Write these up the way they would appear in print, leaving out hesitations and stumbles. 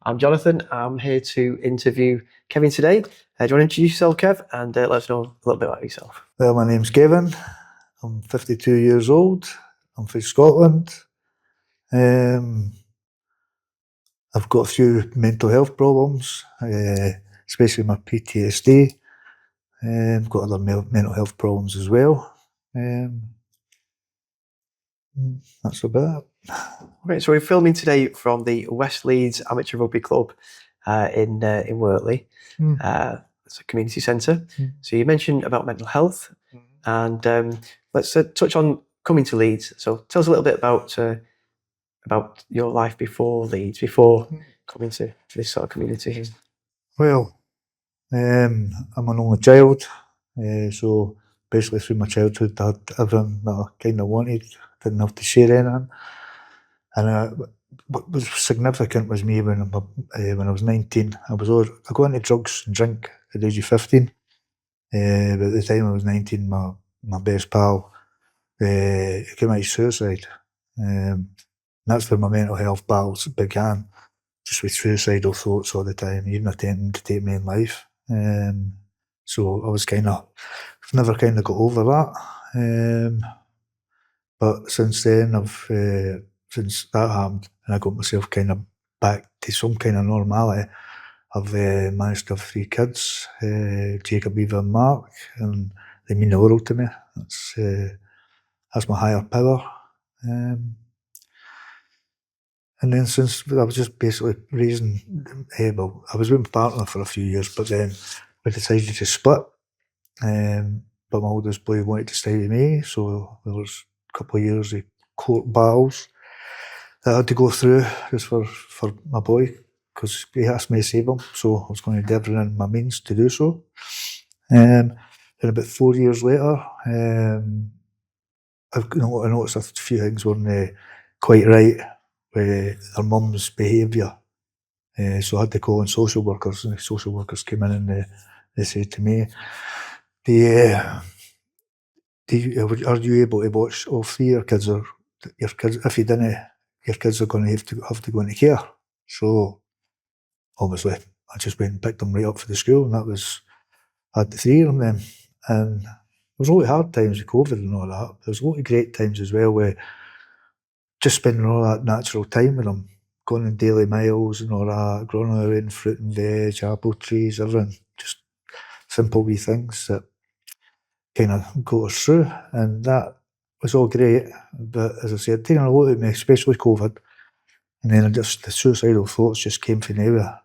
I'm Jonathan. I'm here to interview Kevin today. Do you want to introduce yourself, Kev, and let us know a little bit about yourself? Well, my name's Kevin. I'm 52 years old. I'm from Scotland. I've got a few mental health problems, especially my PTSD. Got other mental health problems as well. That's about it. Okay, so we're filming today from the West Leeds Amateur Rugby Club in Wortley. It's a community centre. So you mentioned about mental health, and let's touch on coming to Leeds. So tell us a little bit about your life before Leeds, before coming to this sort of community. Well, I'm an only child, so basically through my childhood I had everything that I kind of wanted. Didn't have to share anything. And what was significant was me when I was 19. I got into drugs and drink at the age of 15. But at the time I was 19, my best pal committed suicide. That's where my mental health battles began, just with suicidal thoughts all the time, even attempting to take my own life. So I was I've never got over that. But since then, since that happened, and I got myself back to some kind of normality, I've managed to have 3 kids, Jacob, Eva and Mark, and they mean the world to me. That's my higher power. And then since I was just basically raising, I was with my partner for a few years, but then we decided to split. But my oldest boy wanted to stay with me, so there was a couple of years of court battles that I had to go through just for my boy, because he asked me to save him, so I was going to do everything in my means to do so. Then about 4 years later, I noticed a few things weren't quite right with their mum's behaviour. So I had to call in social workers, and the social workers came in and they said to me, are you able to watch all 3 of your kids, or your kids, if you didn't, your kids are going to have to go into care? So obviously I just went and picked them right up for the school, and I had the 3 of them then. And there was a lot of hard times with COVID and all that. There was a lot of great times as well, with just spending all that natural time with them, going on daily miles and all that, growing our own fruit and veg, apple trees, everything. Just simple wee things that kind of got us through, and that was all great. But as I said, taking a lot out of me, especially COVID, and then the suicidal thoughts just came from nowhere.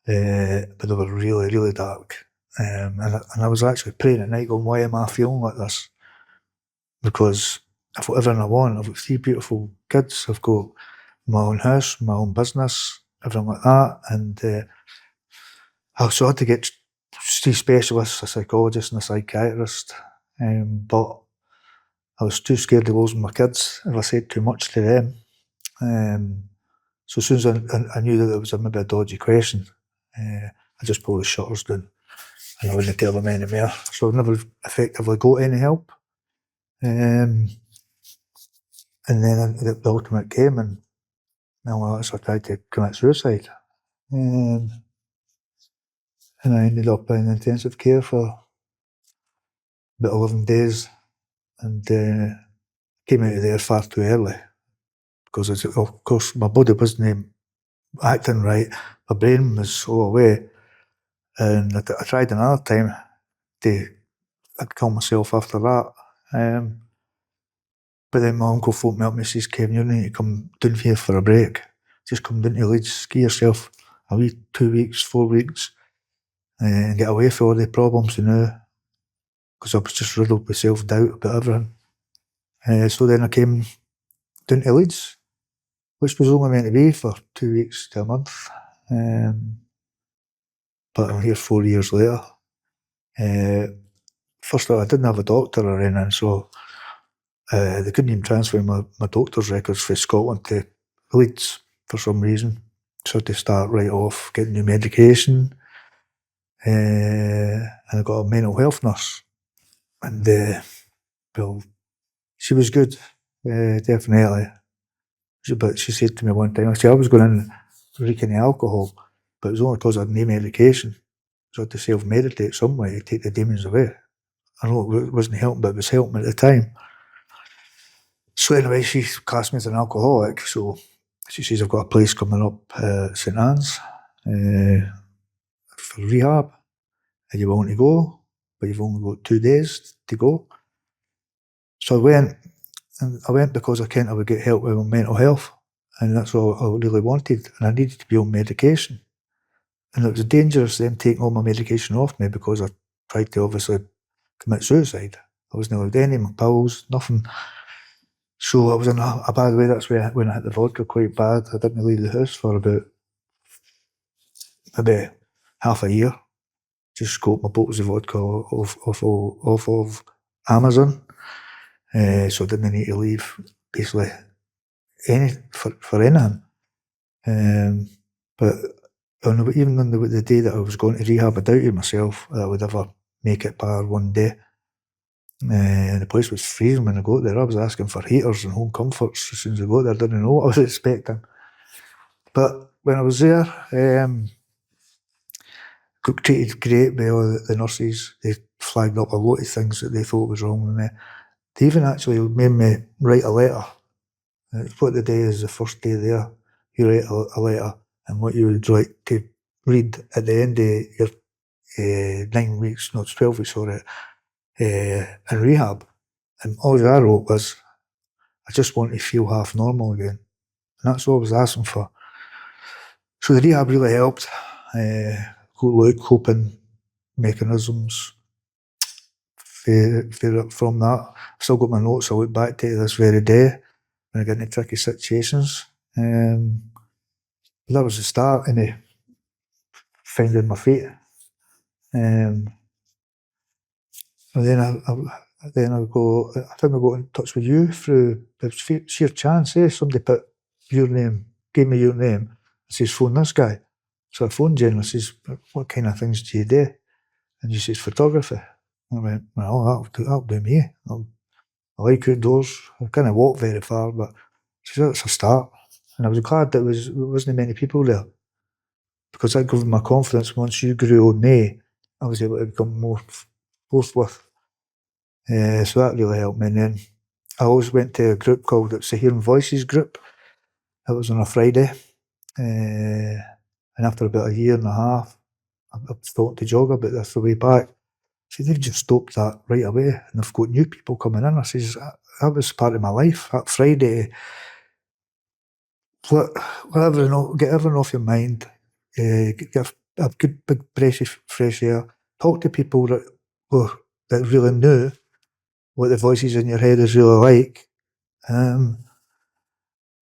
But they were really, really dark. And I was actually praying at night going, why am I feeling like this? Because I've got everything I want. I've got 3 beautiful kids. I've got my own house, my own business, everything like that. And so I had to see specialists, a psychologist and a psychiatrist. But I was too scared of losing my kids if I said too much to them. So as soon as I knew that it was maybe a dodgy question, I just pulled the shutters down, and I wouldn't tell them anymore. So I never effectively got any help. And then the ultimate came, and I tried to commit suicide. And I ended up in intensive care for about 11 days, and came out of there far too early, because of course my body wasn't acting right, my brain was all away. And I tried another time to kill myself after that. But then my uncle phoned me up and he says, Kevin, you need to come down here for a break. Just come down to Leeds, give yourself a wee 2 weeks, 4 weeks, and get away from all the problems, because I was just riddled with self-doubt about everything. So then I came down to Leeds, which was only meant to be for 2 weeks to a month. But I'm here 4 years later. First of all, I didn't have a doctor or anything, so they couldn't even transfer my doctor's records from Scotland to Leeds for some reason. So I had to start right off getting new medication. And I got a mental health nurse. And, well, she was good, definitely. But she said to me one time, I was going in reeking of alcohol, but it was only because I had no medication. So I had to self-meditate some way to take the demons away. I know it wasn't helping, but it was helping at the time. So anyway, she classed me as an alcoholic, so she says, I've got a place coming up, St Anne's, for rehab. Are you willing to go? But you've only got 2 days to go. So I went, and I went because I kent I would get help with my mental health, and that's all I really wanted, and I needed to be on medication. And it was dangerous them taking all my medication off me because I tried to obviously commit suicide. I wasn't allowed any of my pills, nothing. So I was in a bad way. That's when I hit the vodka quite bad. I didn't leave the house for about maybe half a year. Just got my bottles of vodka off of Amazon. So I didn't need to leave basically for anything. But even on the day that I was going to rehab, I doubted myself that I would ever make it bar one day. And the place was freezing when I got there. I was asking for heaters and home comforts as soon as I got there. I didn't know what I was expecting. But when I was there, got treated great by all the nurses. They flagged up a lot of things that they thought was wrong with me. They even actually made me write a letter. What the day is the first day there. You write a letter and what you would like to read at the end of your 9 weeks, no, it's 12 weeks, sorry, in rehab. And all I wrote was, I just want to feel half normal again. And that's all I was asking for. So the rehab really helped. Got a lot of coping mechanisms from that. I've still got my notes I look back to this very day when I get into tricky situations. That was the start of me finding my feet. And then I think I got in touch with you through sheer chance. Somebody put your name, gave me your name, and says, phone this guy. So I phoned you and I says, what kind of things do you do? And you says, photography. And I went, well, that'll do me. I like outdoors. I can't walk very far, but she said, that's a start. And I was glad that there wasn't many people there, because that gave me my confidence. Once you grew on me, I was able to become more forthwith. So that really helped me. And then I always went to a group called the Hearing Voices group. It was on a Friday. And after about a year and a half, I was talking to Jogger about this the way back. See, they've just stopped that right away, and they've got new people coming in. I says, that was part of my life. That Friday, get everything off your mind, get a good big breath of fresh air, talk to people that really knew what the voices in your head is really like. And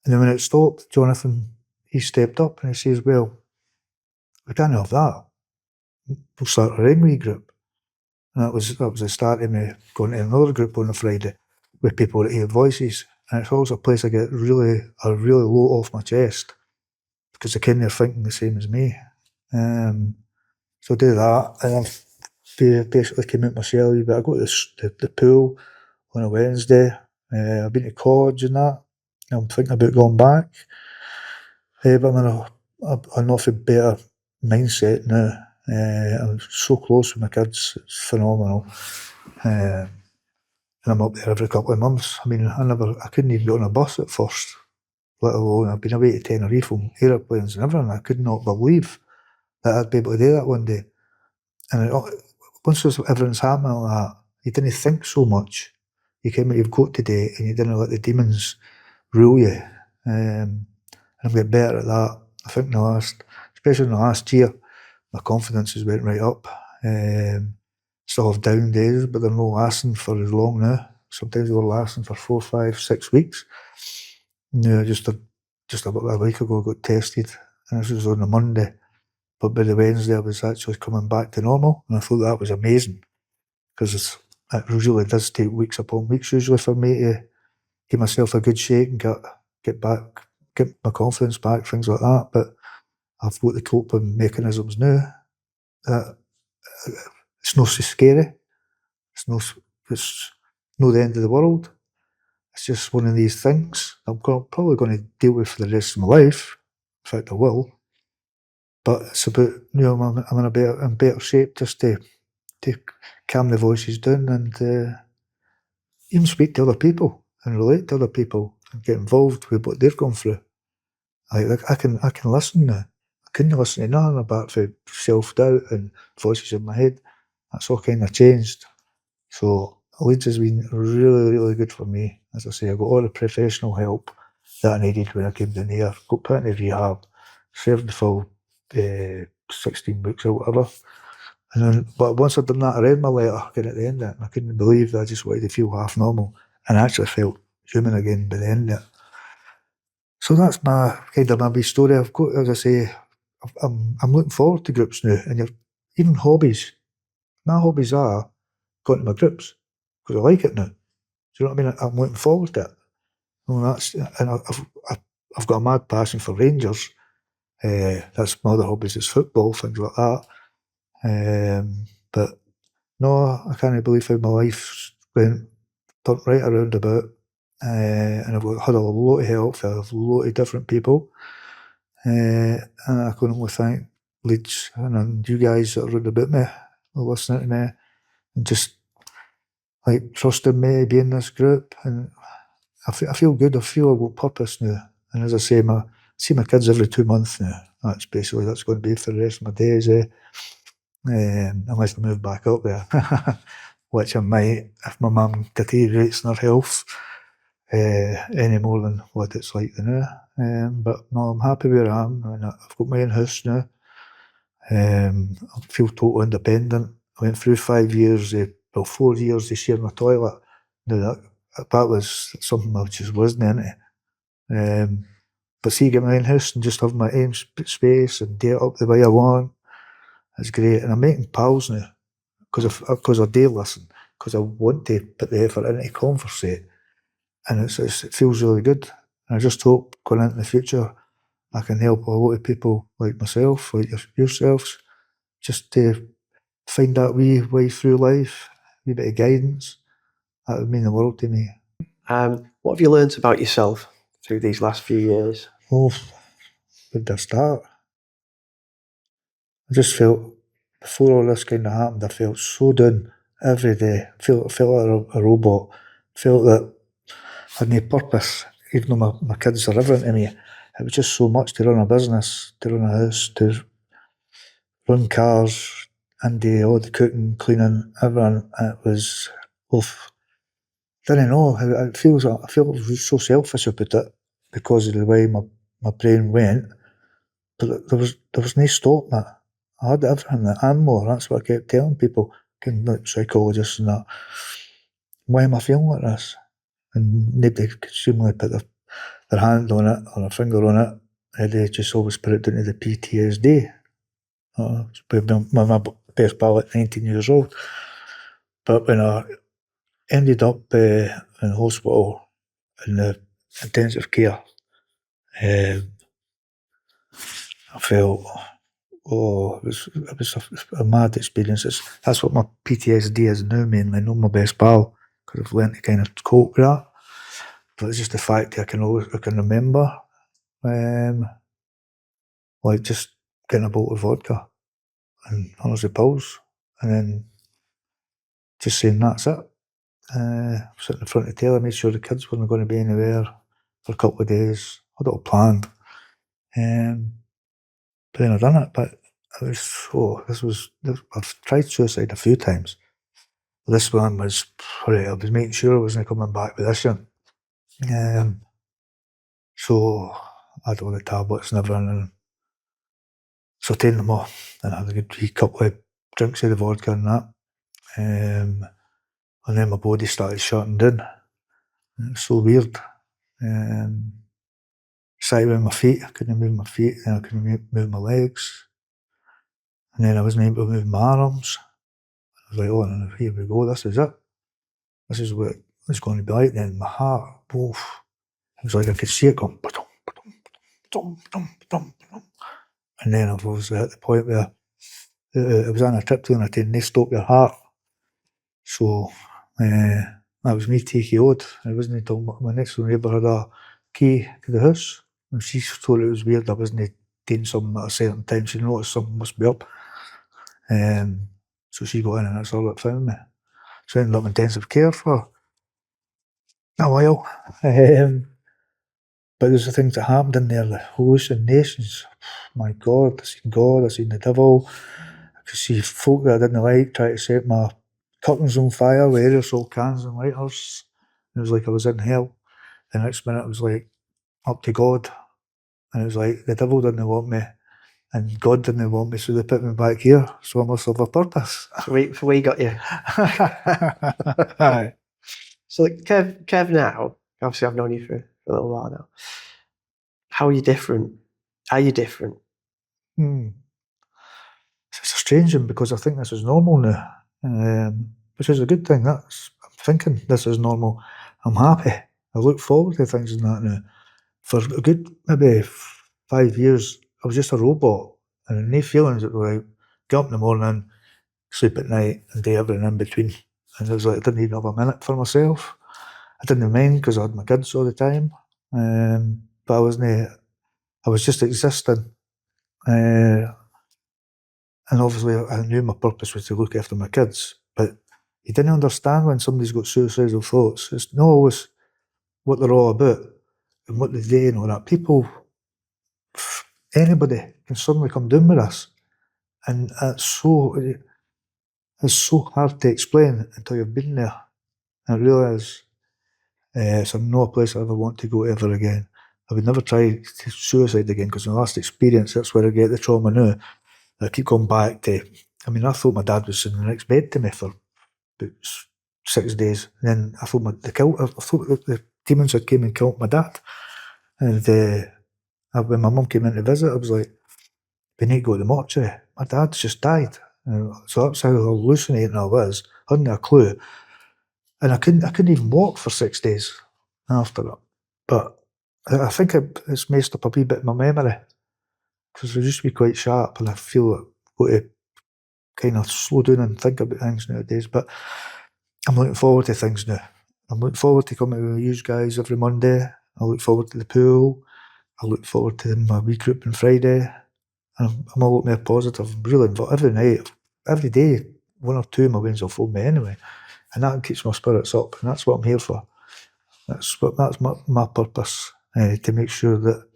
then when it stopped, Jonathan, he stepped up and he says, well, we can't have that. We'll start a Ringway group. And that was the start of me going to another group on a Friday with people that hear voices. And it's always a place I get really low off my chest, because they kind of thinking the same as me. So I do that, and I've basically came out my shell a wee bit. I go to the pool on a Wednesday. I've been to college and that. I'm thinking about going back. But I'm in an awfully better mindset now. I'm so close with my kids, it's phenomenal. And I'm up there every couple of months. I mean, I couldn't even get on a bus at first, let alone I've been away to Tenerife on aeroplanes and everything. I could not believe that I'd be able to do that one day. And once everything's happening like that, you didn't think so much. You came out, you've got today, and you didn't let the demons rule you. And I'm getting better at that. I think especially in the last year, my confidence has went right up. Still have down days, but they're not lasting for as long now. Sometimes they're lasting for 4, 5, 6 weeks. Yeah, just about a week ago I got tested, and this was on a Monday. But by the Wednesday I was actually coming back to normal, and I thought that was amazing, because it usually does take weeks upon weeks usually for me to give myself a good shake and get my confidence back, things like that. But I've got the coping mechanisms now. It's not so scary. It's not the end of the world. It's just one of these things I'm probably going to deal with for the rest of my life. In fact, I will. but it's about, I'm in better shape just to calm the voices down and even speak to other people and relate to other people and get involved with what they're going through. I can listen now. I couldn't listen to nothing apart from self-doubt and voices in my head. That's all kind of changed. So Leeds has been really, really good for me. As I say, I got all the professional help that I needed when I came down here. Got put into rehab, served the full 16 weeks or whatever. And then, but once I'd done that, I read my letter at the end of it, and I couldn't believe that I just wanted to feel half normal, and I actually felt human again by the end of it. So that's my kind of my wee story. I've got, as I say, I'm looking forward to groups now, and even hobbies. My hobbies are going to my groups because I like it now. Do you know what I mean? I'm looking forward to it. Well, and I've got a mad passion for Rangers. That's my other hobbies is football, things like that. But no, I can't believe how my life turned right around about. And I've had a lot of help from a lot of different people. And I can only thank Leeds and you guys that are round about me, listening to me, and just like trusting me to be in this group. And I feel good. I feel I've got purpose now. And as I say, I see my kids every 2 months now. That's going to be for the rest of my days. Unless I move back up there, which I might if my mum deteriorates in her health any more than what it's like now. But no, I'm happy where I am. And I've got my own house now. I feel totally independent. I went through 5 years, 4 years of sharing a toilet. Now that was something I just wasn't into. But see, get my own house and just have my own space and do it up the way I want. It's great, and I'm making pals now because I do listen, because I want to put the effort into conversate, and it feels really good. And I just hope going into the future I can help a lot of people like myself, like yourselves, just to find that wee way through life, a wee bit of guidance. That would mean the world to me. What have you learnt about yourself through these last few years? Oh, where did I start? I just felt, before all this kind of happened, I felt so down every day. I felt like a robot. I felt that I had no purpose, even though my kids are everything to me. It was just so much to run a business, to run a house, to run cars, and do all the cooking, cleaning, everything. It was, oof. Didn't know how it feels. I feel so selfish about it because of the way my brain went. But there was no stopping it. I had everything and more. That's what I kept telling people, like psychologists and that. Why am I feeling like this? And nobody could seemingly put their hand on it or a finger on it. They just always put it down to the PTSD. My best pal at 19 years old. But when I ended up in hospital in the intensive care, I felt, it was a mad experience. That's what my PTSD is now mainly, not my best pal, because I've learned to kind of cope with that. But it's just the fact that I can remember, like just getting a bottle of vodka and hundreds of pills, and then just saying that's it. Sitting in front of the telly, made sure the kids weren't going to be anywhere for a couple of days. I'd all planned. But then I done it, but it was, I've tried suicide a few times. This one was, I was making sure I wasn't coming back with this one. So I had all the tablets and everything, and so I taken them off, and I had a good wee couple of drinks of the vodka and that. And then my body started shutting down. It was so weird. Started with my feet, I couldn't move my feet, then I couldn't move my legs. And then I wasn't able to move my arms. I was like, oh, and here we go, this is it. This is what it's going to be like. Then my heart, oof, it was like I could see it going, ba-dum, ba-dum, ba-dum, ba-dum, ba-dum, ba-dum. And then I was at the point where it was on a trip to and I said, they stop your heart. So that was me TKO'd. It wasn't until my next door neighbour had a key to the house, and she thought it was weird I wasn't doing something at a certain time. She noticed something must be up. So she got in and that's all that found me. So I ended up in intensive care for a while. But there's the things that happened in there, the hallucinations. My God, I seen the devil. I could see folk that I didn't like try to set my curtains on fire with aerosol cans and lighters. It was like I was in hell. The next minute it was like up to God. And it was like the devil didn't want me and God didn't want me, so they put me back here. So I must have a purpose. So we got you. So like, Kev now, obviously I've known you for a little while now. How are you different? Are you different? It's a strange one because I think this is normal now, which is a good thing. I'm thinking this is normal. I'm happy. I look forward to things and that now. For a good maybe 5 years, I was just a robot and no feelings. It was like get up in the morning, sleep at night, and do everything in between. And it was like I didn't even have a minute for myself. I didn't mind because I had my kids all the time, but I wasn't. I was just existing. And obviously I knew my purpose was to look after my kids, but you didn't understand when somebody's got suicidal thoughts. It's not always what they're all about and what they do and all that. People, anybody can suddenly come down with us, and it's so hard to explain until you've been there. And it really is. It's not a place I ever want to go ever again. I would never try suicide again because in the last experience, that's where I get the trauma now. I keep going back to, I mean, I thought my dad was in the next bed to me for about 6 days. And then I thought the demons had came and killed my dad. And when my mum came in to visit, I was like, we need to go to the mortuary. My dad's just died. So that's how hallucinating I was. I hadn't a clue. And I couldn't even walk for 6 days after that. But I think it's messed up a wee bit in my memory. Because I used to be quite sharp, and I feel I've got to kind of slow down and think about things nowadays. But I'm looking forward to things now. I'm looking forward to coming with you guys every Monday. I look forward to the pool. I look forward to my wee group on Friday. And I'm a lot more positive. I'm really involved every night, every day. 1 or 2 of my wins will phone me anyway, and that keeps my spirits up. And that's what I'm here for. That's my purpose, to make sure that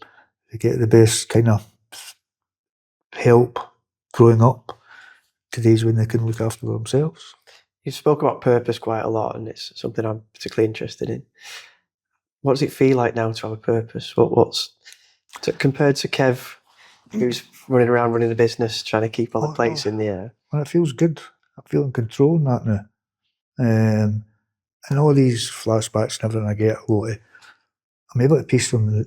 they get the best kind of help growing up to days when they can look after themselves. You spoke about purpose quite a lot, and it's something I'm particularly interested in. What does it feel like now to have a purpose? What's compared to Kev, who's running around running a business, trying to keep all the plates in the air? Well, it feels good. I feel in control in that now. And all these flashbacks and everything I get, I'm able to piece them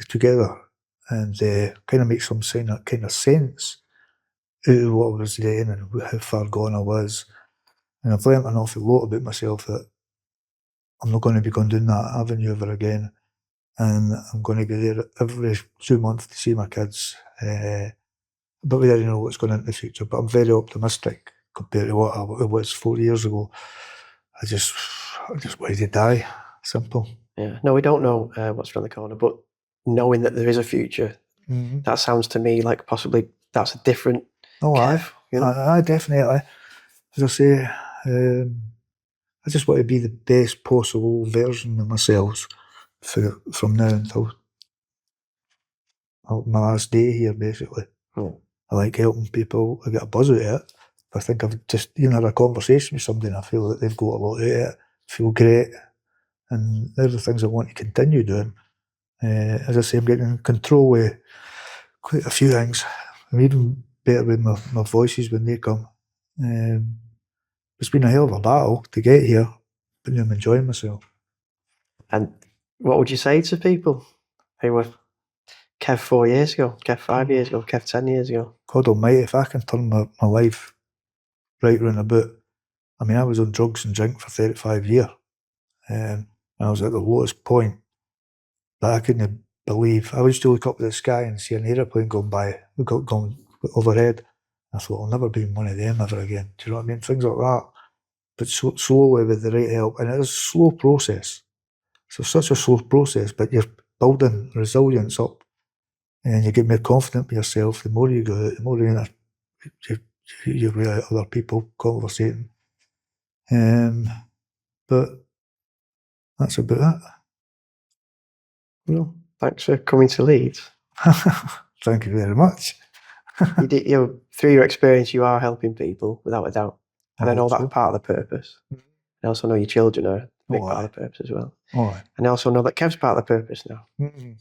together and kind of make some kind of sense out of what I was doing and how far gone I was. And I've learnt an awful lot about myself that I'm not going to be going down that avenue ever again. And I'm going to be there every 2 months to see my kids. But we don't know what's going into the future. But I'm very optimistic compared to what it was 4 years ago. I just wanted to die. Simple. Yeah. No, we don't know what's around the corner, but knowing that there is a future, that sounds to me like possibly that's a different Kev. I definitely. As I say, I just want to be the best possible version of myself from now until my last day here, basically. I like helping people. I get a buzz out of it. I think I've just had a conversation with somebody and I feel that they've got a lot out of it. I feel great. And they're the things I want to continue doing. As I say, I'm getting in control with quite a few things. I'm even better with my voices when they come. It's been a hell of a battle to get here, but I'm enjoying myself. And what would you say to people who were Kev 4 years ago, Kev 5 years ago, Kev 10 years ago? God almighty, if I can turn my life right round about. I mean, I was on drugs and drink for 35 years. And I was at the lowest point that I couldn't believe. I used to look up at the sky and see an aeroplane going by, going overhead. I thought, I'll never be in one of them ever again. Do you know what I mean? Things like that. But slowly with the right help. And it is a slow process. So such a slow process, but you're building resilience up and you get more confident with yourself. The more you go out, the more you with other people conversating. But that's about Well, thanks for coming to Leeds. it. Thank you very much. Through your experience, you are helping people without a doubt, and I know hope that's so. part of the purpose. I also know your children are a big part of the purpose as well, All right. and I also know that Kev's part of the purpose now. Mm-hmm.